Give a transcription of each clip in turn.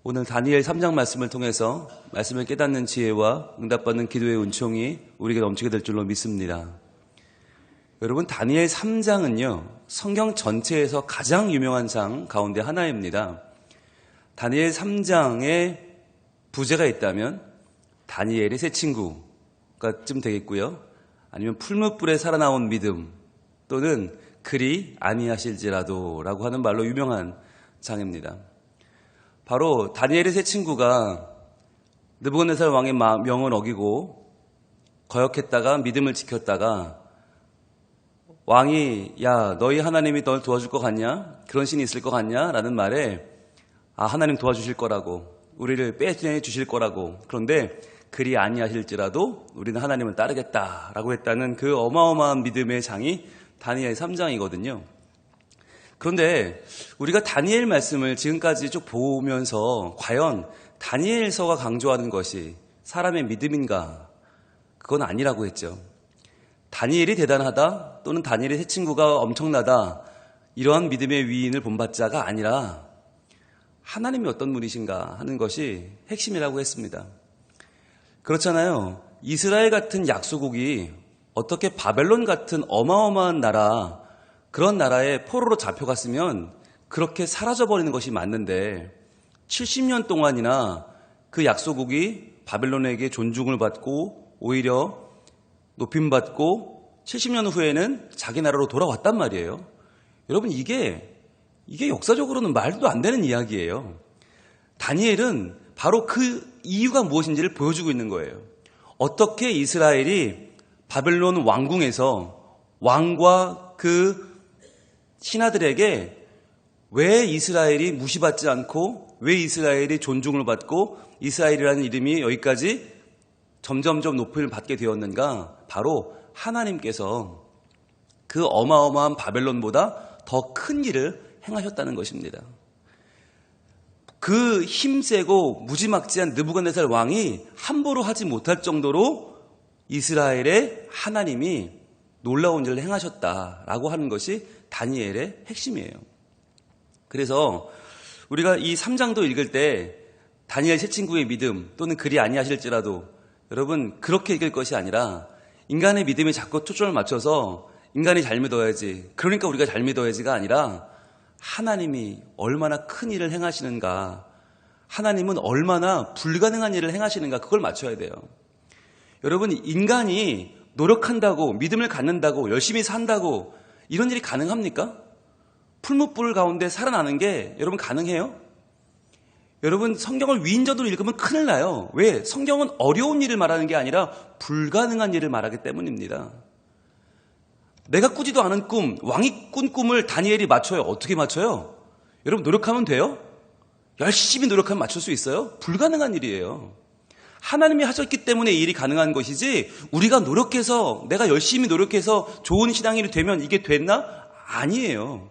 오늘 다니엘 3장 말씀을 통해서 말씀을 깨닫는 지혜와 응답받는 기도의 은총이 우리에게 넘치게 될 줄로 믿습니다. 여러분, 다니엘 3장은요, 성경 전체에서 가장 유명한 장 가운데 하나입니다. 다니엘 3장에 부제가 있다면 다니엘의 새 친구가 좀 되겠고요. 아니면 풀무불에 살아나온 믿음, 또는 그리 아니하실지라도 라고 하는 말로 유명한 장입니다. 바로 다니엘의 새 친구가 느부갓네살 왕의 명을 어기고 거역했다가 믿음을 지켰다가 왕이 야 너희 하나님이 널 도와줄 것 같냐? 그런 신이 있을 것 같냐? 라는 말에 하나님 도와주실 거라고, 우리를 빼내주실 거라고, 그런데 그리 아니하실지라도 우리는 하나님을 따르겠다라고 했다는 그 어마어마한 믿음의 장이 다니엘 3장이거든요. 그런데 우리가 다니엘 말씀을 지금까지 쭉 보면서 과연 다니엘서가 강조하는 것이 사람의 믿음인가? 그건 아니라고 했죠. 다니엘이 대단하다, 또는 다니엘의 새 친구가 엄청나다, 이러한 믿음의 위인을 본받 자가 아니라 하나님이 어떤 분이신가 하는 것이 핵심이라고 했습니다. 그렇잖아요. 이스라엘 같은 약소국이 어떻게 바벨론 같은 어마어마한 나라, 그런 나라에 포로로 잡혀갔으면 그렇게 사라져버리는 것이 맞는데 70년 동안이나 그 약소국이 바벨론에게 존중을 받고 오히려 높임받고 70년 후에는 자기 나라로 돌아왔단 말이에요. 여러분, 이게 역사적으로는 말도 안 되는 이야기예요. 다니엘은 바로 그 이유가 무엇인지를 보여주고 있는 거예요. 어떻게 이스라엘이 바벨론 왕궁에서 왕과 그 신하들에게 왜 이스라엘이 무시받지 않고 왜 이스라엘이 존중을 받고 이스라엘이라는 이름이 여기까지 점점점 높임을 받게 되었는가? 바로 하나님께서 그 어마어마한 바벨론보다 더 큰 일을 행하셨다는 것입니다. 그 힘세고 무지막지한 느부갓네살 왕이 함부로 하지 못할 정도로 이스라엘의 하나님이 놀라운 일을 행하셨다라고 하는 것이 다니엘의 핵심이에요. 그래서 우리가 이 3장도 읽을 때 다니엘 새 친구의 믿음 또는 그리 아니하실지라도, 여러분, 그렇게 읽을 것이 아니라 인간의 믿음에 자꾸 초점을 맞춰서 인간이 잘 믿어야지, 그러니까 우리가 잘 믿어야지가 아니라 하나님이 얼마나 큰 일을 행하시는가, 하나님은 얼마나 불가능한 일을 행하시는가, 그걸 맞춰야 돼요. 여러분, 인간이 노력한다고, 믿음을 갖는다고, 열심히 산다고 이런 일이 가능합니까? 풀무불 가운데 살아나는 게 여러분 가능해요? 여러분, 성경을 위인전으로 읽으면 큰일 나요. 왜? 성경은 어려운 일을 말하는 게 아니라 불가능한 일을 말하기 때문입니다. 내가 꾸지도 않은 꿈, 왕이 꾼 꿈을 다니엘이 맞춰요. 어떻게 맞춰요? 여러분, 노력하면 돼요? 열심히 노력하면 맞출 수 있어요? 불가능한 일이에요. 하나님이 하셨기 때문에 이 일이 가능한 것이지, 우리가 노력해서, 내가 열심히 노력해서 좋은 신앙인이 되면 이게 됐나? 아니에요.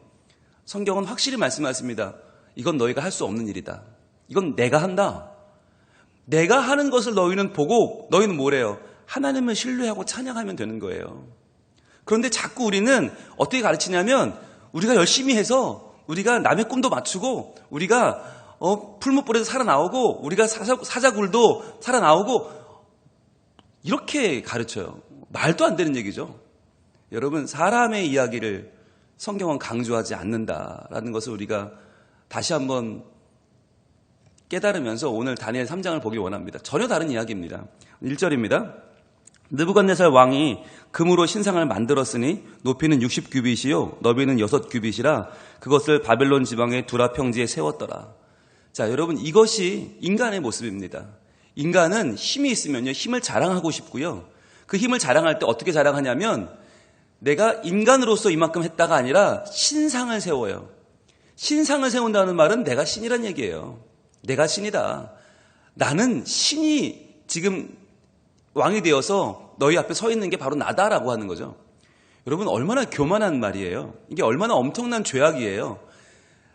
성경은 확실히 말씀하십니다. 이건 너희가 할 수 없는 일이다. 이건 내가 한다. 내가 하는 것을 너희는 보고 너희는 뭐래요? 하나님을 신뢰하고 찬양하면 되는 거예요. 그런데 자꾸 우리는 어떻게 가르치냐면, 우리가 열심히 해서 우리가 남의 꿈도 맞추고 우리가 풀무불에서 살아나오고 우리가 사자굴도 살아나오고 이렇게 가르쳐요. 말도 안 되는 얘기죠. 여러분, 사람의 이야기를 성경은 강조하지 않는다라는 것을 우리가 다시 한번 깨달으면서 오늘 다니엘 3장을 보기 원합니다. 전혀 다른 이야기입니다. 1절입니다. 느부갓네살 왕이 금으로 신상을 만들었으니 높이는 60규빗이요 너비는 6규빗이라 그것을 바벨론 지방의 두라 평지에 세웠더라. 자, 여러분, 이것이 인간의 모습입니다. 인간은 힘이 있으면요, 힘을 자랑하고 싶고요. 그 힘을 자랑할 때 어떻게 자랑하냐면, 내가 인간으로서 이만큼 했다가 아니라 신상을 세워요. 신상을 세운다는 말은 내가 신이란 얘기예요. 내가 신이다. 나는 신이 지금 왕이 되어서 너희 앞에 서 있는 게 바로 나다라고 하는 거죠. 여러분, 얼마나 교만한 말이에요. 이게 얼마나 엄청난 죄악이에요.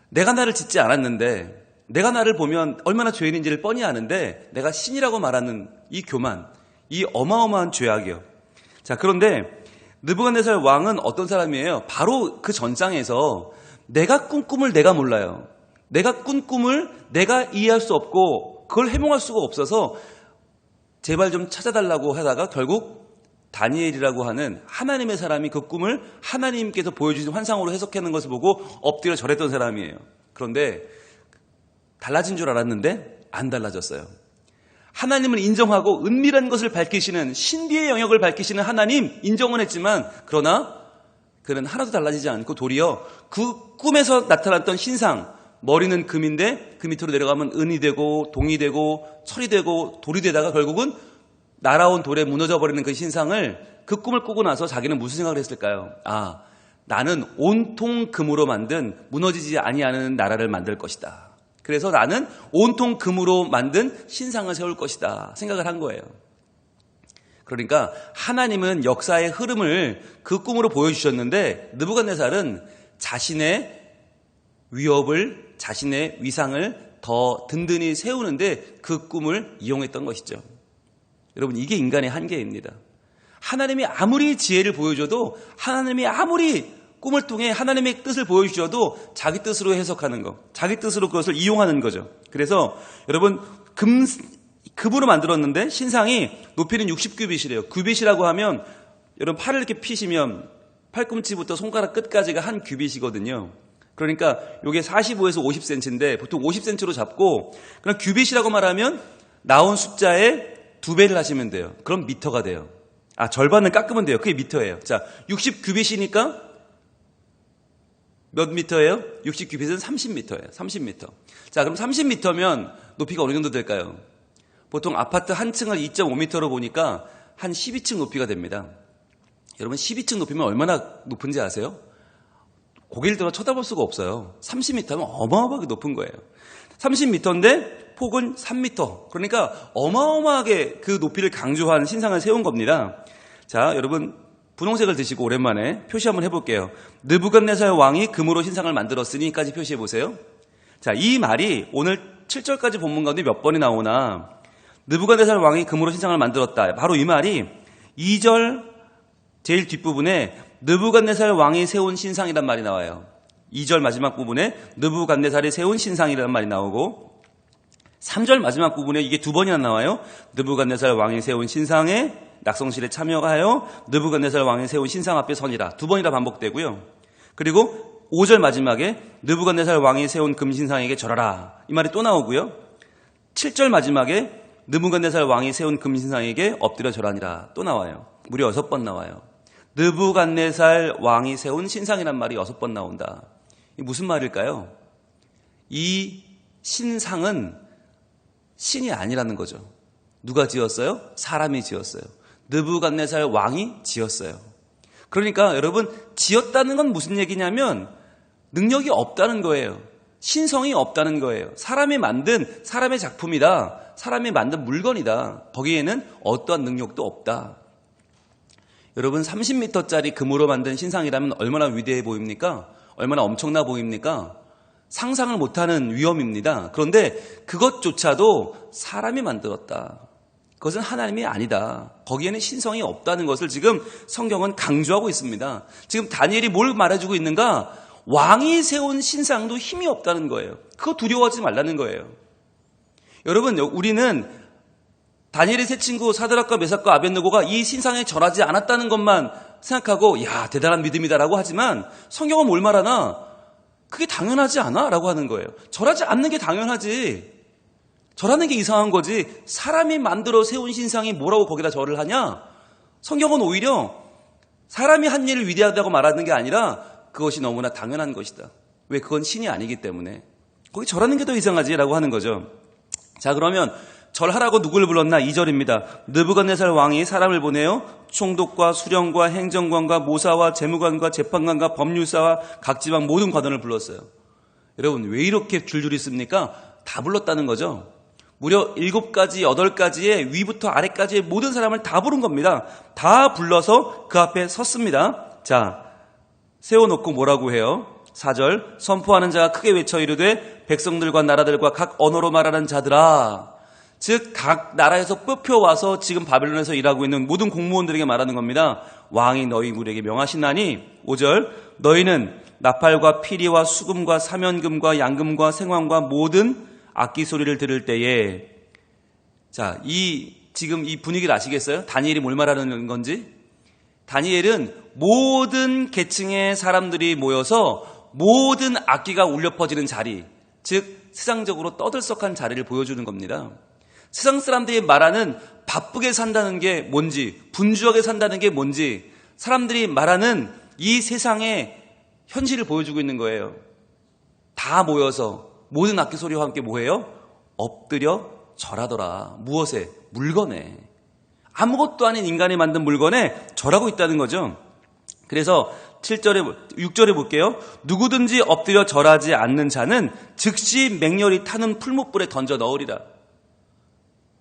내가 나를 짓지 않았는데, 내가 나를 보면 얼마나 죄인인지를 뻔히 아는데 내가 신이라고 말하는 이 교만, 이 어마어마한 죄악이에요. 자, 그런데 느부갓네살 왕은 어떤 사람이에요? 바로 그 전장에서 내가 꾼 꿈을 내가 몰라요. 내가 꾼 꿈을 내가 이해할 수 없고 그걸 해몽할 수가 없어서 제발 좀 찾아달라고 하다가 결국 다니엘이라고 하는 하나님의 사람이 그 꿈을 하나님께서 보여주신 환상으로 해석하는 것을 보고 엎드려 절했던 사람이에요. 그런데 달라진 줄 알았는데 안 달라졌어요. 하나님을 인정하고 은밀한 것을 밝히시는 신비의 영역을 밝히시는 하나님 인정은 했지만 그러나 그는 하나도 달라지지 않고 도리어 그 꿈에서 나타났던 신상, 머리는 금인데 그 밑으로 내려가면 은이 되고 동이 되고 철이 되고 돌이 되다가 결국은 날아온 돌에 무너져 버리는 그 신상을 그 꿈을 꾸고 나서 자기는 무슨 생각을 했을까요? 아, 나는 온통 금으로 만든 무너지지 아니하는 나라를 만들 것이다. 그래서 나는 온통 금으로 만든 신상을 세울 것이다 생각을 한 거예요. 그러니까 하나님은 역사의 흐름을 그 꿈으로 보여주셨는데 느부갓네살은 자신의 위협을, 자신의 위상을 더 든든히 세우는데 그 꿈을 이용했던 것이죠. 여러분, 이게 인간의 한계입니다. 하나님이 아무리 지혜를 보여줘도, 하나님이 아무리 꿈을 통해 하나님의 뜻을 보여주셔도 자기 뜻으로 해석하는 거, 자기 뜻으로 그것을 이용하는 거죠. 그래서 여러분, 금으로 만들었는데 신상이 높이는 60규빗이래요. 규빗이라고 하면 여러분 팔을 이렇게 피시면 팔꿈치부터 손가락 끝까지가 한 규빗이거든요. 그러니까 이게 45에서 50cm인데 보통 50cm로 잡고 그럼 규빗이라고 말하면 나온 숫자의 2배를 하시면 돼요. 그럼 미터가 돼요. 아, 절반을 깎으면 돼요. 그게 미터예요. 자, 60규빗이니까 몇 미터예요? 60규빗은 30미터예요. 30미터. 자, 그럼 30미터면 높이가 어느 정도 될까요? 보통 아파트 한 층을 2.5m로 보니까 한 12층 높이가 됩니다. 여러분 12층 높이면 얼마나 높은지 아세요? 고개를 들어 쳐다볼 수가 없어요. 30m면 어마어마하게 높은 거예요. 30m인데 폭은 3m. 그러니까 어마어마하게 그 높이를 강조한 신상을 세운 겁니다. 자, 여러분 분홍색을 드시고 오랜만에 표시 한번 해볼게요. 느부갓네살 왕이 금으로 신상을 만들었으니까지 표시해 보세요. 자, 이 말이 오늘 7절까지 본문 가운데 몇 번이 나오나 느부갓네살 왕이 금으로 신상을 만들었다. 바로 이 말이 2절 제일 뒷부분에 느부갓네살 왕이 세운 신상이란 말이 나와요. 2절 마지막 부분에 느부갓네살이 세운 신상이라는 말이 나오고 3절 마지막 부분에 이게 두 번이나 나와요. 느부갓네살 왕이 세운 신상에 낙성실에 참여하여 느부갓네살 왕이 세운 신상 앞에 서니라. 두 번이나 반복되고요. 그리고 5절 마지막에 느부갓네살 왕이 세운 금신상에게 절하라. 이 말이 또 나오고요. 7절 마지막에 느부갓네살 왕이 세운 금신상에게 엎드려 절하니라. 또 나와요. 무려 6번 나와요. 느부갓네살 왕이 세운 신상이란 말이 6번 나온다. 이게 무슨 말일까요? 이 신상은 신이 아니라는 거죠. 누가 지었어요? 사람이 지었어요. 느부갓네살 왕이 지었어요. 그러니까 여러분, 지었다는 건 무슨 얘기냐면 능력이 없다는 거예요. 신성이 없다는 거예요. 사람이 만든 사람의 작품이다. 사람이 만든 물건이다. 거기에는 어떠한 능력도 없다. 여러분 30m짜리 금으로 만든 신상이라면 얼마나 위대해 보입니까? 얼마나 엄청나 보입니까? 상상을 못하는 위험입니다. 그런데 그것조차도 사람이 만들었다. 그것은 하나님이 아니다. 거기에는 신성이 없다는 것을 지금 성경은 강조하고 있습니다. 지금 다니엘이 뭘 말해주고 있는가? 왕이 세운 신상도 힘이 없다는 거예요. 그거 두려워하지 말라는 거예요. 여러분, 우리는 다니엘의 세 친구 사드락과 메삭과 아벳느고가 이 신상에 절하지 않았다는 것만 생각하고 야, 대단한 믿음이다라고 하지만 성경은 뭘 말하나? 그게 당연하지 않아? 라고 하는 거예요. 절하지 않는 게 당연하지. 절하는 게 이상한 거지. 사람이 만들어 세운 신상이 뭐라고 거기다 절을 하냐? 성경은 오히려 사람이 한 일을 위대하다고 말하는 게 아니라 그것이 너무나 당연한 것이다. 왜? 그건 신이 아니기 때문에. 거기 절하는 게 더 이상하지? 라고 하는 거죠. 자, 그러면 절하라고 누구를 불렀나? 2절입니다. 느부갓네살 왕이 사람을 보내어 총독과 수령과 행정관과 모사와 재무관과 재판관과 법률사와 각 지방 모든 관원을 불렀어요. 여러분, 왜 이렇게 줄줄이 씁니까? 다 불렀다는 거죠. 무려 7가지, 8가지의 위부터 아래까지의 모든 사람을 다 부른 겁니다. 다 불러서 그 앞에 섰습니다. 자, 세워놓고 뭐라고 해요? 4절, 선포하는 자가 크게 외쳐 이르되 백성들과 나라들과 각 언어로 말하는 자들아. 즉 각 나라에서 뽑혀와서 지금 바벨론에서 일하고 있는 모든 공무원들에게 말하는 겁니다. 왕이 너희 무리에게 명하시나니 5절 너희는 나팔과 피리와 수금과 사면금과 양금과 생황과 모든 악기 소리를 들을 때에 자, 지금 이 분위기를 아시겠어요? 다니엘이 뭘 말하는 건지? 다니엘은 모든 계층의 사람들이 모여서 모든 악기가 울려 퍼지는 자리, 즉 세상적으로 떠들썩한 자리를 보여주는 겁니다. 세상 사람들이 말하는 바쁘게 산다는 게 뭔지, 분주하게 산다는 게 뭔지 사람들이 말하는 이 세상의 현실을 보여주고 있는 거예요. 다 모여서 모든 악기 소리와 함께 뭐해요? 엎드려 절하더라. 무엇에? 물건에. 아무것도 아닌 인간이 만든 물건에 절하고 있다는 거죠. 그래서 6절에 볼게요. 누구든지 엎드려 절하지 않는 자는 즉시 맹렬히 타는 풀무불에 던져 넣으리라.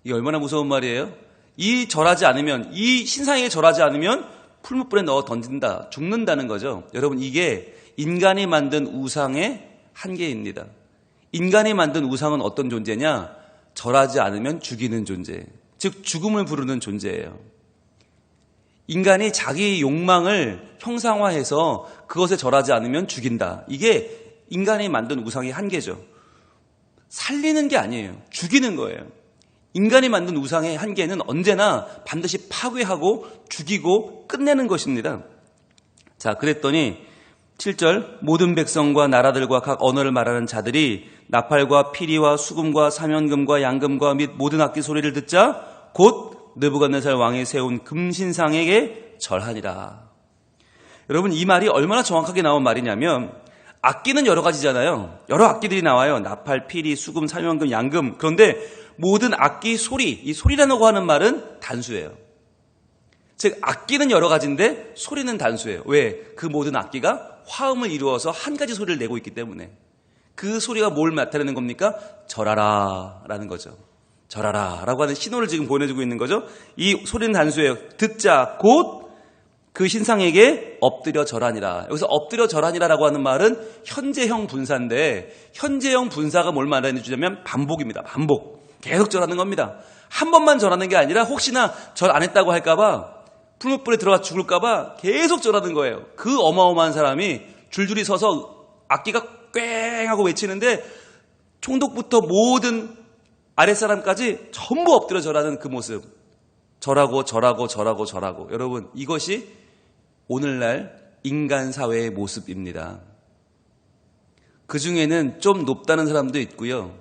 이게 얼마나 무서운 말이에요? 이 신상에게 절하지 않으면 풀무불에 넣어 던진다, 죽는다는 거죠. 여러분, 이게 인간이 만든 우상의 한계입니다. 인간이 만든 우상은 어떤 존재냐? 절하지 않으면 죽이는 존재, 즉 죽음을 부르는 존재예요. 인간이 자기 욕망을 형상화해서 그것에 절하지 않으면 죽인다. 이게 인간이 만든 우상의 한계죠. 살리는 게 아니에요. 죽이는 거예요. 인간이 만든 우상의 한계는 언제나 반드시 파괴하고 죽이고 끝내는 것입니다. 자, 그랬더니 7절 모든 백성과 나라들과 각 언어를 말하는 자들이 나팔과 피리와 수금과 사면금과 양금과 및 모든 악기 소리를 듣자 곧 느부갓네살 왕이 세운 금신상에게 절하니라. 여러분, 이 말이 얼마나 정확하게 나온 말이냐면 악기는 여러 가지잖아요. 여러 악기들이 나와요. 나팔, 피리, 수금, 사면금, 양금. 그런데 모든 악기 소리, 이 소리라고 하는 말은 단수예요. 즉 악기는 여러 가지인데 소리는 단수예요. 왜? 그 모든 악기가 화음을 이루어서 한 가지 소리를 내고 있기 때문에. 그 소리가 뭘 나타내는 겁니까? 절하라 라는 거죠. 절하라 라고 하는 신호를 지금 보내주고 있는 거죠. 이 소리는 단수예요. 듣자 곧 그 신상에게 엎드려 절하니라. 여기서 엎드려 절하니라 라고 하는 말은 현재형 분사인데 현재형 분사가 뭘 말하는 주냐면 반복입니다. 반복. 계속 절하는 겁니다. 한 번만 절하는 게 아니라 혹시나 절 안 했다고 할까봐 풀무불에 들어가 죽을까봐 계속 절하는 거예요. 그 어마어마한 사람이 줄줄이 서서 악기가 꽹 하고 외치는데 총독부터 모든 아랫사람까지 전부 엎드려 절하는 그 모습. 절하고 절하고 절하고 절하고. 여러분, 이것이 오늘날 인간 사회의 모습입니다. 그 중에는 좀 높다는 사람도 있고요.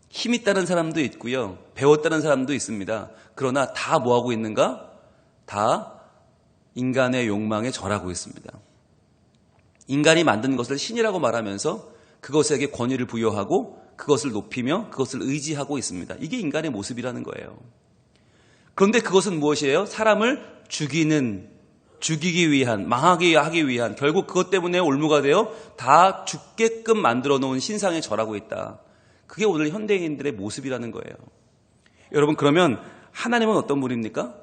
힘 있다는 사람도 있고요. 배웠다는 사람도 있습니다. 그러나 다 뭐하고 있는가? 다 인간의 욕망에 절하고 있습니다. 인간이 만든 것을 신이라고 말하면서 그것에게 권위를 부여하고 그것을 높이며 그것을 의지하고 있습니다. 이게 인간의 모습이라는 거예요. 그런데 그것은 무엇이에요? 사람을 죽이기 위한, 망하게 하기 위한, 결국 그것 때문에 올무가 되어 다 죽게끔 만들어 놓은 신상에 절하고 있다. 그게 오늘 현대인들의 모습이라는 거예요. 여러분, 그러면 하나님은 어떤 분입니까?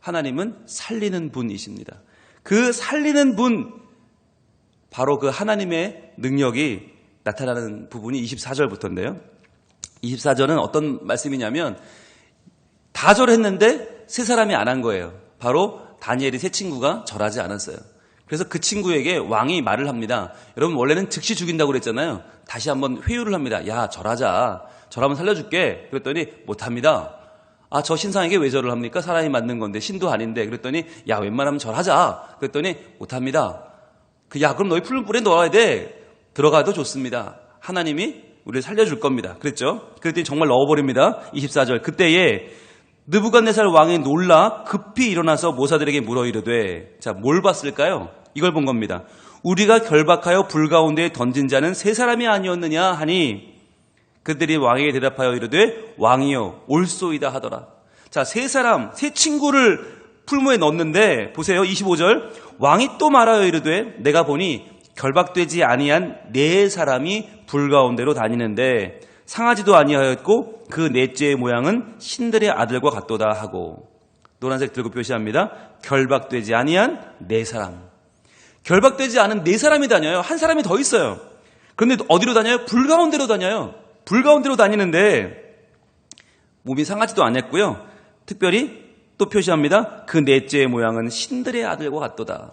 하나님은 살리는 분이십니다. 그 살리는 분, 바로 그 하나님의 능력이 나타나는 부분이 24절부터인데요. 24절은 어떤 말씀이냐면 다 절했는데 세 사람이 안 한 거예요. 바로 다니엘이 세 친구가 절하지 않았어요. 그래서 그 친구에게 왕이 말을 합니다. 여러분, 원래는 즉시 죽인다고 그랬잖아요. 다시 한번 회유를 합니다. 야, 절하자. 절하면 살려줄게. 그랬더니 못합니다. 아, 저 신상에게 왜 절을 합니까? 사람이 만든 건데, 신도 아닌데. 그랬더니 야, 웬만하면 절하자. 그랬더니 못합니다. 그럼 너희 풀무불에 넣어야 돼. 들어가도 좋습니다. 하나님이 우리를 살려줄 겁니다. 그랬죠? 그랬더니 정말 넣어버립니다. 24절. 그때에 느부갓네살 왕이 놀라 급히 일어나서 모사들에게 물어 이르되, 자, 뭘 봤을까요? 이걸 본 겁니다. 우리가 결박하여 불 가운데에 던진 자는 세 사람이 아니었느냐 하니 그들이 왕에게 대답하여 이르되 왕이여 올소이다 하더라. 자, 세 친구를 풀무에 넣었는데 보세요. 25절. 왕이 또 말하여 이르되 내가 보니 결박되지 아니한 네 사람이 불 가운데로 다니는데 상하지도 아니하였고 그 넷째의 모양은 신들의 아들과 같도다 하고, 노란색 들고 표시합니다. 결박되지 아니한 네 사람. 결박되지 않은 네 사람이 다녀요. 한 사람이 더 있어요. 그런데 어디로 다녀요? 불 가운데로 다녀요. 불 가운데로 다니는데 몸이 상하지도 않았고요. 특별히 또 표시합니다. 그 넷째의 모양은 신들의 아들과 같도다.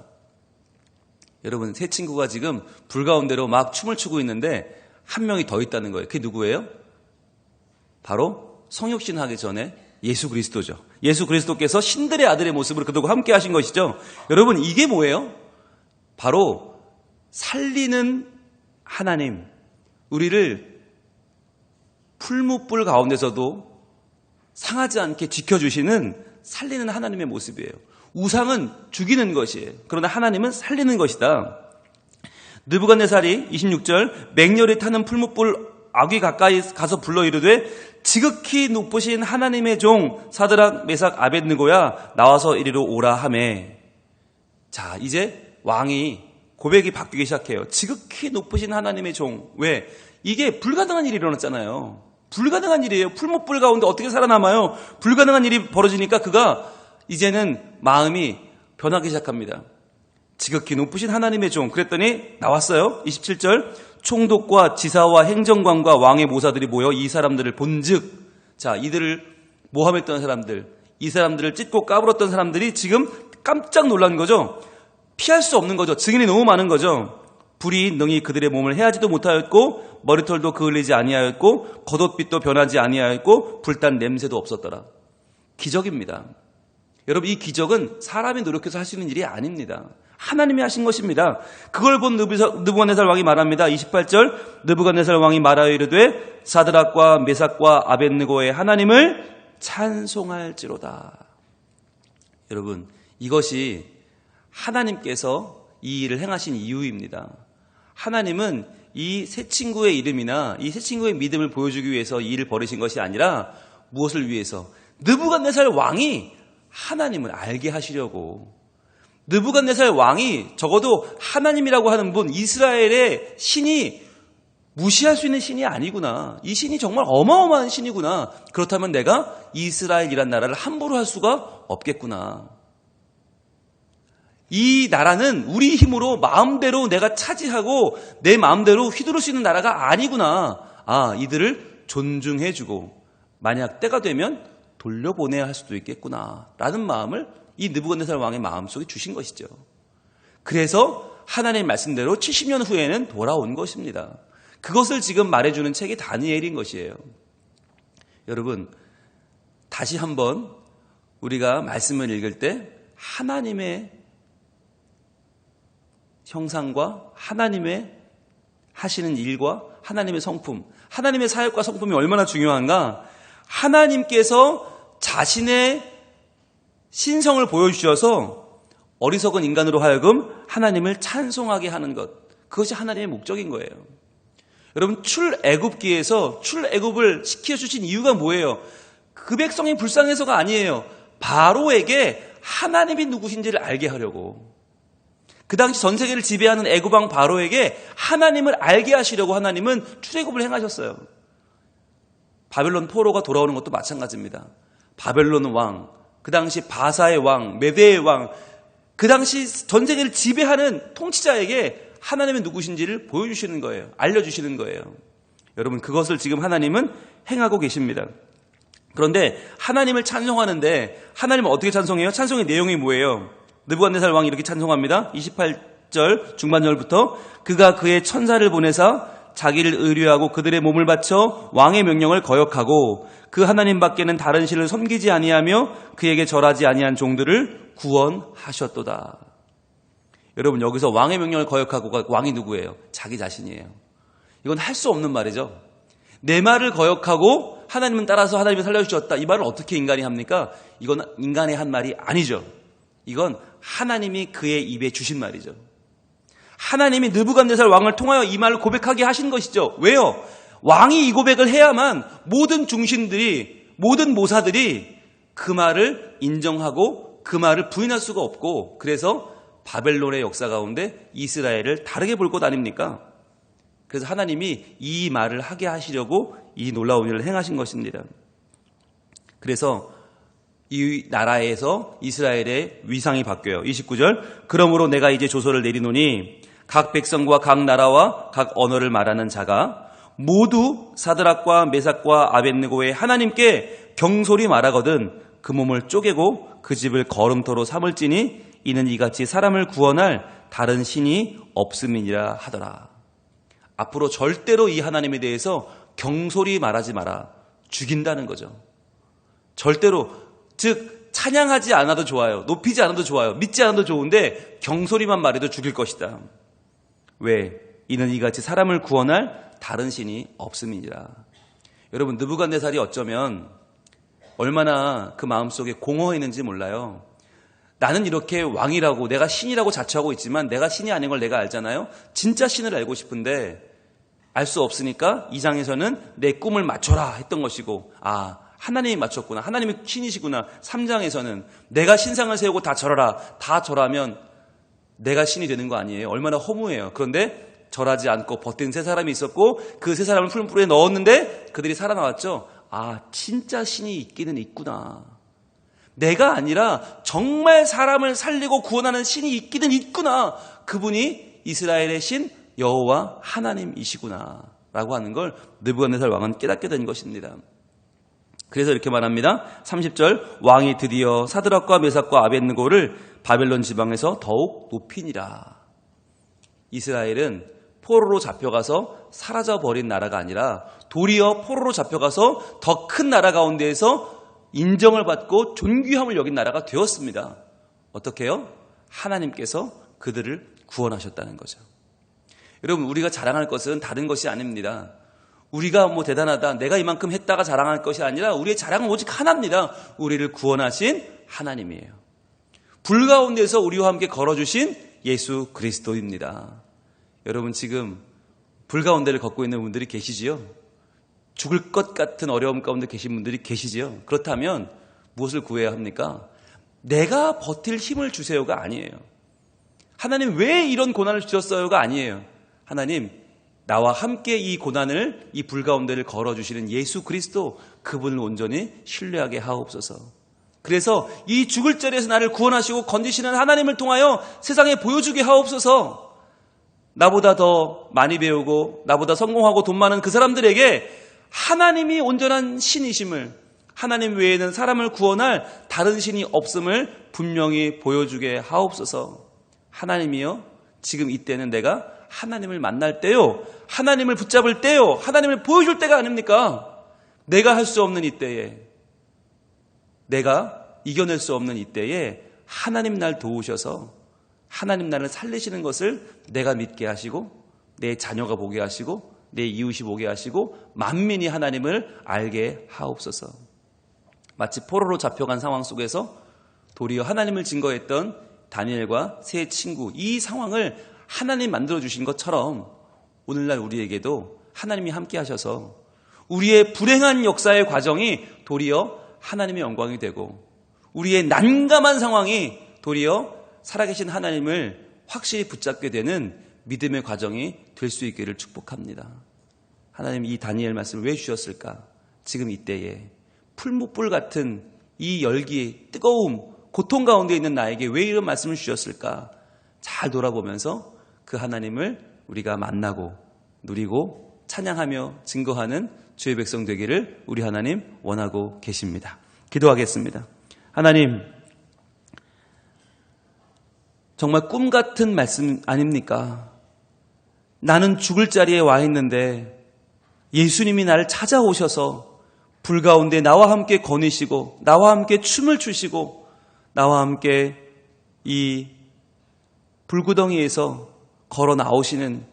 여러분, 세 친구가 지금 불 가운데로 막 춤을 추고 있는데 한 명이 더 있다는 거예요. 그게 누구예요? 바로 성육신하기 전에 예수 그리스도죠. 예수 그리스도께서 신들의 아들의 모습으로 그들과 함께 하신 것이죠. 여러분, 이게 뭐예요? 바로 살리는 하나님, 우리를 풀무불 가운데서도 상하지 않게 지켜주시는 살리는 하나님의 모습이에요. 우상은 죽이는 것이에요. 그러나 하나님은 살리는 것이다. 느부갓네살이 26절 맹렬히 타는 풀무불 아귀 가까이 가서 불러 이르되 지극히 높으신 하나님의 종 사드락 메삭 아벳느고야 나와서 이리로 오라 하매. 자, 이제 왕이 고백이 바뀌기 시작해요. 지극히 높으신 하나님의 종. 왜? 이게 불가능한 일이 일어났잖아요. 불가능한 일이에요. 풀무불 가운데 어떻게 살아남아요? 불가능한 일이 벌어지니까 그가 이제는 마음이 변하기 시작합니다. 지극히 높으신 하나님의 종. 그랬더니 나왔어요. 27절 총독과 지사와 행정관과 왕의 모사들이 모여 이 사람들을 본즉, 자, 이들을 모함했던 사람들, 이 사람들을 찢고 까불었던 사람들이 지금 깜짝 놀란 거죠. 피할 수 없는 거죠. 증인이 너무 많은 거죠. 불이 능히 그들의 몸을 해하지도 못하였고 머리털도 그을리지 아니하였고 겉옷빛도 변하지 아니하였고 불단 냄새도 없었더라. 기적입니다. 여러분, 이 기적은 사람이 노력해서 할 수 있는 일이 아닙니다. 하나님이 하신 것입니다. 그걸 본 느부갓네살 왕이 말합니다. 28절 느부갓네살 왕이 말하여 이르되 사드락과 메삭과 아벳느고의 하나님을 찬송할지로다. 여러분, 이것이 하나님께서 이 일을 행하신 이유입니다. 하나님은 이 세 친구의 이름이나 이 세 친구의 믿음을 보여주기 위해서 이 일을 벌이신 것이 아니라 무엇을 위해서? 느부갓네살 왕이 하나님을 알게 하시려고. 느부갓네살 왕이 적어도 하나님이라고 하는 분, 이스라엘의 신이 무시할 수 있는 신이 아니구나. 이 신이 정말 어마어마한 신이구나. 그렇다면 내가 이스라엘이란 나라를 함부로 할 수가 없겠구나. 이 나라는 우리 힘으로 마음대로 내가 차지하고 내 마음대로 휘두를 수 있는 나라가 아니구나. 아, 이들을 존중해주고 만약 때가 되면 돌려보내야 할 수도 있겠구나 라는 마음을 이 느부갓네살 왕의 마음속에 주신 것이죠. 그래서 하나님의 말씀대로 70년 후에는 돌아온 것입니다. 그것을 지금 말해주는 책이 다니엘인 것이에요. 여러분, 다시 한번 우리가 말씀을 읽을 때 하나님의 형상과 하나님의 하시는 일과 하나님의 성품, 하나님의 사역과 성품이 얼마나 중요한가. 하나님께서 자신의 신성을 보여주셔서 어리석은 인간으로 하여금 하나님을 찬송하게 하는 것, 그것이 하나님의 목적인 거예요. 여러분, 출애굽기에서 출애굽을 시켜주신 이유가 뭐예요? 그 백성이 불쌍해서가 아니에요. 바로에게 하나님이 누구신지를 알게 하려고. 그 당시 전 세계를 지배하는 애굽왕 바로에게 하나님을 알게 하시려고 하나님은 출애굽을 행하셨어요. 바벨론 포로가 돌아오는 것도 마찬가지입니다. 바벨론 왕, 그 당시 바사의 왕, 메대의 왕, 그 당시 전 세계를 지배하는 통치자에게 하나님의 누구신지를 보여주시는 거예요. 알려주시는 거예요. 여러분, 그것을 지금 하나님은 행하고 계십니다. 그런데 하나님을 찬송하는데 하나님은 어떻게 찬송해요? 찬송의 내용이 뭐예요? 느부갓네살 왕이 이렇게 찬송합니다. 28절 중반절부터 그가 그의 천사를 보내사 자기를 의뢰하고 그들의 몸을 바쳐 왕의 명령을 거역하고 그 하나님 밖에는 다른 신을 섬기지 아니하며 그에게 절하지 아니한 종들을 구원하셨도다. 여러분, 여기서 왕의 명령을 거역하고가 왕이 누구예요? 자기 자신이에요. 이건 할 수 없는 말이죠. 내 말을 거역하고 하나님은 따라서 하나님이 살려주셨다. 이 말을 어떻게 인간이 합니까? 이건 인간의 한 말이 아니죠. 이건 하나님이 그의 입에 주신 말이죠. 하나님이 느부갓네살 왕을 통하여 이 말을 고백하게 하신 것이죠. 왜요? 왕이 이 고백을 해야만 모든 중신들이, 모든 모사들이 그 말을 인정하고 그 말을 부인할 수가 없고, 그래서 바벨론의 역사 가운데 이스라엘을 다르게 볼 것 아닙니까? 그래서 하나님이 이 말을 하게 하시려고 이 놀라운 일을 행하신 것입니다. 그래서 이 나라에서 이스라엘의 위상이 바뀌어요. 29절 그러므로 내가 이제 조서를 내리노니 각 백성과 각 나라와 각 언어를 말하는 자가 모두 사드락과 메삭과 아벳느고의 하나님께 경솔히 말하거든 그 몸을 쪼개고 그 집을 거름토로 삼을지니 이는 이같이 사람을 구원할 다른 신이 없음이니라 하더라. 앞으로 절대로 이 하나님에 대해서 경솔히 말하지 마라. 죽인다는 거죠. 절대로, 즉 찬양하지 않아도 좋아요. 높이지 않아도 좋아요. 믿지 않아도 좋은데 경솔히만 말해도 죽일 것이다. 왜? 이는 이같이 사람을 구원할 다른 신이 없음이니라. 여러분, 느부갓네살이 어쩌면 얼마나 그 마음속에 공허했는지 몰라요. 나는 이렇게 왕이라고, 내가 신이라고 자처하고 있지만 내가 신이 아닌 걸 내가 알잖아요. 진짜 신을 알고 싶은데 알 수 없으니까 2장에서는 내 꿈을 맞춰라 했던 것이고, 아, 하나님이 맞췄구나, 하나님이 신이시구나. 3장에서는 내가 신상을 세우고 다 절하라. 다 절하면 내가 신이 되는 거 아니에요. 얼마나 허무해요. 그런데 절하지 않고 버틴 세 사람이 있었고 그 세 사람을 풀무불에 넣었는데 그들이 살아나왔죠. 아, 진짜 신이 있기는 있구나. 내가 아니라 정말 사람을 살리고 구원하는 신이 있기는 있구나. 그분이 이스라엘의 신 여호와 하나님이시구나 라고 하는 걸 느부갓네살 왕은 깨닫게 된 것입니다. 그래서 이렇게 말합니다. 30절, 왕이 드디어 사드락과 메삭과 아벳느고를 바벨론 지방에서 더욱 높이니라. 이스라엘은 포로로 잡혀가서 사라져버린 나라가 아니라 도리어 포로로 잡혀가서 더 큰 나라 가운데에서 인정을 받고 존귀함을 여긴 나라가 되었습니다. 어떻게 해요? 하나님께서 그들을 구원하셨다는 거죠. 여러분, 우리가 자랑할 것은 다른 것이 아닙니다. 우리가 뭐 대단하다, 내가 이만큼 했다가 자랑할 것이 아니라 우리의 자랑은 오직 하나입니다. 우리를 구원하신 하나님이에요. 불 가운데서 우리와 함께 걸어주신 예수 그리스도입니다. 여러분, 지금 불 가운데를 걷고 있는 분들이 계시지요? 죽을 것 같은 어려움 가운데 계신 분들이 계시지요? 그렇다면 무엇을 구해야 합니까? 내가 버틸 힘을 주세요가 아니에요. 하나님 왜 이런 고난을 주셨어요가 아니에요. 하나님, 나와 함께 이 고난을, 이 불 가운데를 걸어주시는 예수 그리스도, 그분을 온전히 신뢰하게 하옵소서. 그래서 이 죽을 자리에서 나를 구원하시고 건지시는 하나님을 통하여 세상에 보여주게 하옵소서. 나보다 더 많이 배우고 나보다 성공하고 돈 많은 그 사람들에게 하나님이 온전한 신이심을, 하나님 외에는 사람을 구원할 다른 신이 없음을 분명히 보여주게 하옵소서. 하나님이여, 지금 이때는 내가 하나님을 만날 때요, 하나님을 붙잡을 때요, 하나님을 보여줄 때가 아닙니까? 내가 할 수 없는 이때에, 내가 이겨낼 수 없는 이때에 하나님 날 도우셔서 하나님 나를 살리시는 것을 내가 믿게 하시고 내 자녀가 보게 하시고 내 이웃이 보게 하시고 만민이 하나님을 알게 하옵소서. 마치 포로로 잡혀간 상황 속에서 도리어 하나님을 증거했던 다니엘과 세 친구, 이 상황을 하나님 만들어주신 것처럼 오늘날 우리에게도 하나님이 함께 하셔서 우리의 불행한 역사의 과정이 도리어 하나님의 영광이 되고 우리의 난감한 상황이 도리어 살아계신 하나님을 확실히 붙잡게 되는 믿음의 과정이 될 수 있기를 축복합니다. 하나님, 이 다니엘 말씀을 왜 주셨을까? 지금 이때에 풀무불 같은 이 열기, 뜨거움, 고통 가운데 있는 나에게 왜 이런 말씀을 주셨을까? 잘 돌아보면서 그 하나님을 우리가 만나고 누리고 찬양하며 증거하는 주의 백성 되기를 우리 하나님 원하고 계십니다. 기도하겠습니다. 하나님, 정말 꿈 같은 말씀 아닙니까? 나는 죽을 자리에 와 있는데 예수님이 나를 찾아오셔서 불 가운데 나와 함께 거니시고 나와 함께 춤을 추시고 나와 함께 이 불구덩이에서 걸어 나오시는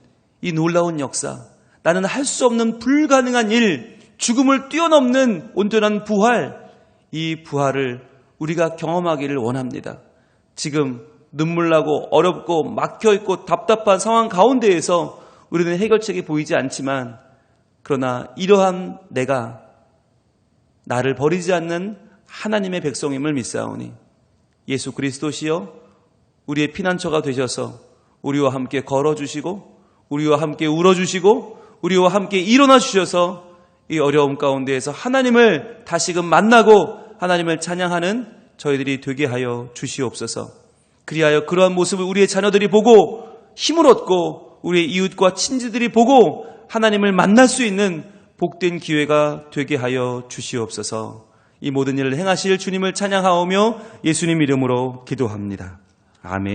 이 놀라운 역사, 나는 할 수 없는 불가능한 일, 죽음을 뛰어넘는 온전한 부활, 이 부활을 우리가 경험하기를 원합니다. 지금 눈물 나고 어렵고 막혀있고 답답한 상황 가운데에서 우리는 해결책이 보이지 않지만, 그러나 이러한 내가 나를 버리지 않는 하나님의 백성임을 믿사오니 예수 그리스도시여 우리의 피난처가 되셔서 우리와 함께 걸어주시고 우리와 함께 울어주시고 우리와 함께 일어나 주셔서 이 어려움 가운데에서 하나님을 다시금 만나고 하나님을 찬양하는 저희들이 되게 하여 주시옵소서. 그리하여 그러한 모습을 우리의 자녀들이 보고 힘을 얻고 우리의 이웃과 친지들이 보고 하나님을 만날 수 있는 복된 기회가 되게 하여 주시옵소서. 이 모든 일을 행하실 주님을 찬양하오며 예수님 이름으로 기도합니다. 아멘.